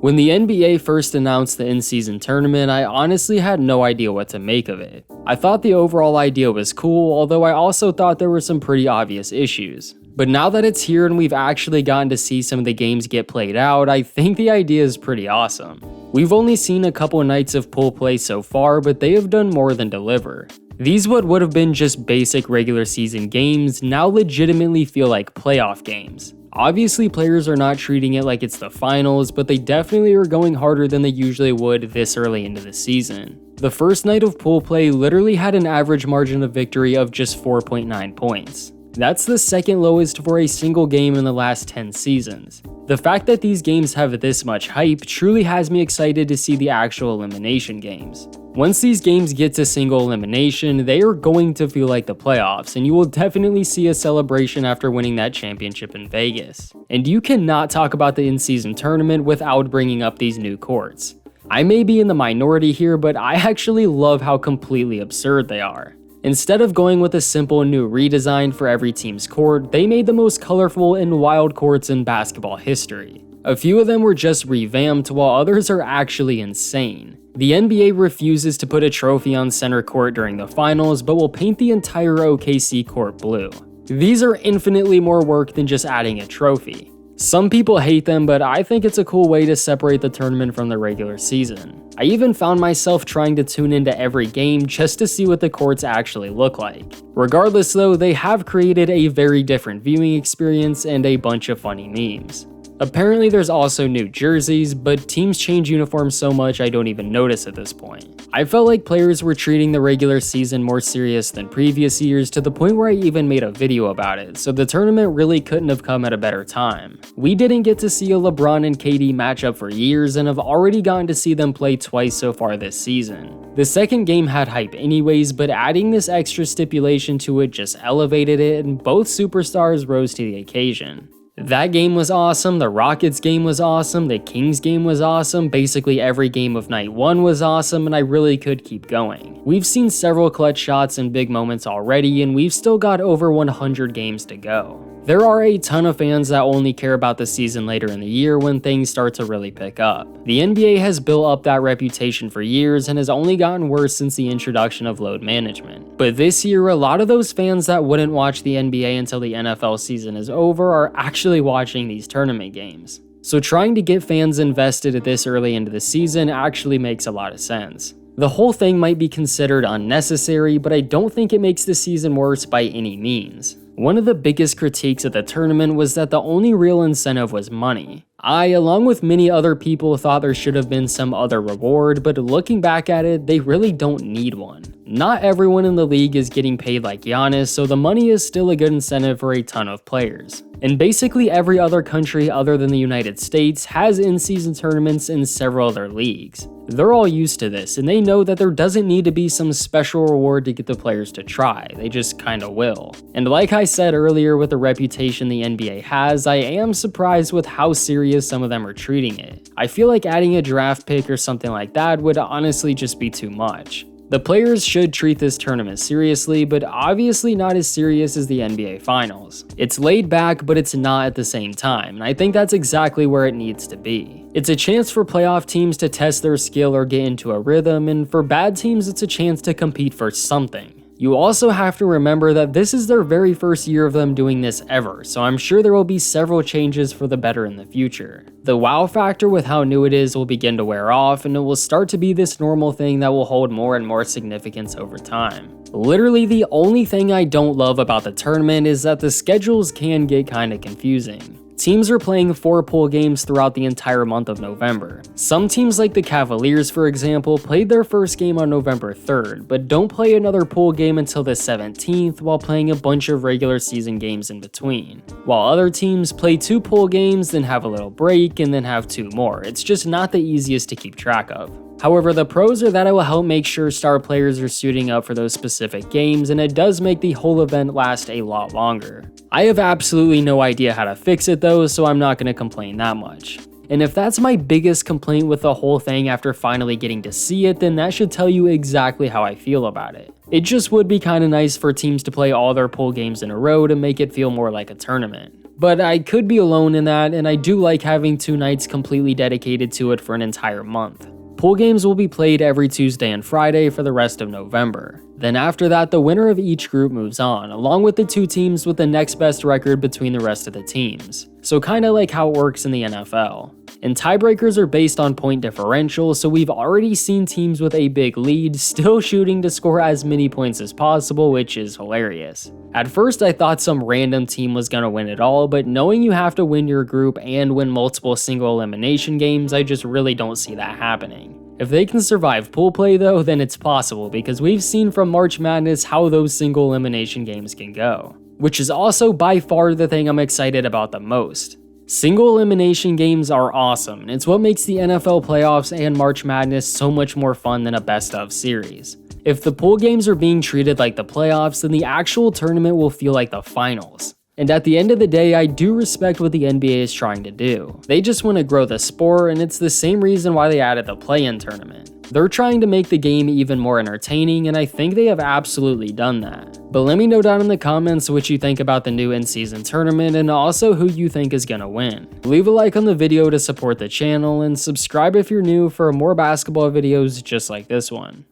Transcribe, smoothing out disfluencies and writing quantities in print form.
When the NBA first announced the in-season tournament, I honestly had no idea what to make of it. I thought the overall idea was cool, although I also thought there were some pretty obvious issues. But now that it's here and we've actually gotten to see some of the games get played out, I think the idea is pretty awesome. We've only seen a couple nights of pool play so far, but they have done more than deliver. These what would have been just basic regular season games now legitimately feel like playoff games. Obviously, players are not treating it like it's the finals, but they definitely are going harder than they usually would this early into the season. The first night of pool play literally had an average margin of victory of just 4.9 points. That's the second lowest for a single game in the last 10 seasons. The fact that these games have this much hype truly has me excited to see the actual elimination games. Once these games get to single elimination, they are going to feel like the playoffs, and you will definitely see a celebration after winning that championship in Vegas. And you cannot talk about the in-season tournament without bringing up these new courts. I may be in the minority here, but I actually love how completely absurd they are. Instead of going with a simple new redesign for every team's court, they made the most colorful and wild courts in basketball history. A few of them were just revamped, while others are actually insane. The NBA refuses to put a trophy on center court during the finals, but will paint the entire OKC court blue. These are infinitely more work than just adding a trophy. Some people hate them, but I think it's a cool way to separate the tournament from the regular season. I even found myself trying to tune into every game just to see what the courts actually look like. Regardless though, they have created a very different viewing experience and a bunch of funny memes. Apparently there's also new jerseys, but teams change uniforms so much I don't even notice at this point. I felt like players were treating the regular season more serious than previous years, to the point where I even made a video about it, so the tournament really couldn't have come at a better time. We didn't get to see a LeBron and KD matchup for years and have already gotten to see them play twice so far this season. The second game had hype anyways, but adding this extra stipulation to it just elevated it, and both superstars rose to the occasion. That game was awesome, the Rockets game was awesome, the Kings game was awesome, basically every game of night one was awesome, and I really could keep going. We've seen several clutch shots and big moments already, and we've still got over 100 games to go. There are a ton of fans that only care about the season later in the year when things start to really pick up. The NBA has built up that reputation for years and has only gotten worse since the introduction of load management. But this year, a lot of those fans that wouldn't watch the NBA until the NFL season is over are actually watching these tournament games. So trying to get fans invested this early into the season actually makes a lot of sense. The whole thing might be considered unnecessary, but I don't think it makes the season worse by any means. One of the biggest critiques of the tournament was that the only real incentive was money. I, along with many other people, thought there should have been some other reward, but looking back at it, they really don't need one. Not everyone in the league is getting paid like Giannis, so the money is still a good incentive for a ton of players. And basically every other country other than the United States has in-season tournaments in several other leagues. They're all used to this, and they know that there doesn't need to be some special reward to get the players to try, they just kinda will. And like I said earlier, with the reputation the NBA has, I am surprised with how serious some of them are treating it. I feel like adding a draft pick or something like that would honestly just be too much. The players should treat this tournament seriously, but obviously not as serious as the NBA Finals. It's laid back, but it's not at the same time, and I think that's exactly where it needs to be. It's a chance for playoff teams to test their skill or get into a rhythm, and for bad teams it's a chance to compete for something. You also have to remember that this is their very first year of them doing this ever, so I'm sure there will be several changes for the better in the future. The wow factor with how new it is will begin to wear off, and it will start to be this normal thing that will hold more and more significance over time. Literally the only thing I don't love about the tournament is that the schedules can get kinda confusing. Teams are playing 4 pool games throughout the entire month of November. Some teams like the Cavaliers, for example, played their first game on November 3rd, but don't play another pool game until the 17th while playing a bunch of regular season games in between. While other teams play 2 pool games, then have a little break, and then have 2 more. It's just not the easiest to keep track of. However, the pros are that it will help make sure star players are suiting up for those specific games, and it does make the whole event last a lot longer. I have absolutely no idea how to fix it though, so I'm not going to complain that much. And if that's my biggest complaint with the whole thing after finally getting to see it, then that should tell you exactly how I feel about it. It just would be kinda nice for teams to play all their pool games in a row to make it feel more like a tournament. But I could be alone in that, and I do like having 2 nights completely dedicated to it for an entire month. Pool games will be played every Tuesday and Friday for the rest of November. Then after that, the winner of each group moves on, along with the 2 teams with the next best record between the rest of the teams. So kinda like how it works in the NFL. And tiebreakers are based on point differential, so we've already seen teams with a big lead still shooting to score as many points as possible, which is hilarious. At first I thought some random team was gonna win it all, but knowing you have to win your group and win multiple single elimination games, I just really don't see that happening. If they can survive pool play though, then it's possible because we've seen from March Madness how those single elimination games can go. Which is also by far the thing I'm excited about the most. Single elimination games are awesome, and it's what makes the NFL playoffs and March Madness so much more fun than a best of series. If the pool games are being treated like the playoffs, then the actual tournament will feel like the finals. And at the end of the day, I do respect what the NBA is trying to do. They just want to grow the sport, and it's the same reason why they added the play-in tournament. They're trying to make the game even more entertaining, and I think they have absolutely done that. But let me know down in the comments what you think about the new in-season tournament and also who you think is gonna win. Leave a like on the video to support the channel and subscribe if you're new for more basketball videos just like this one.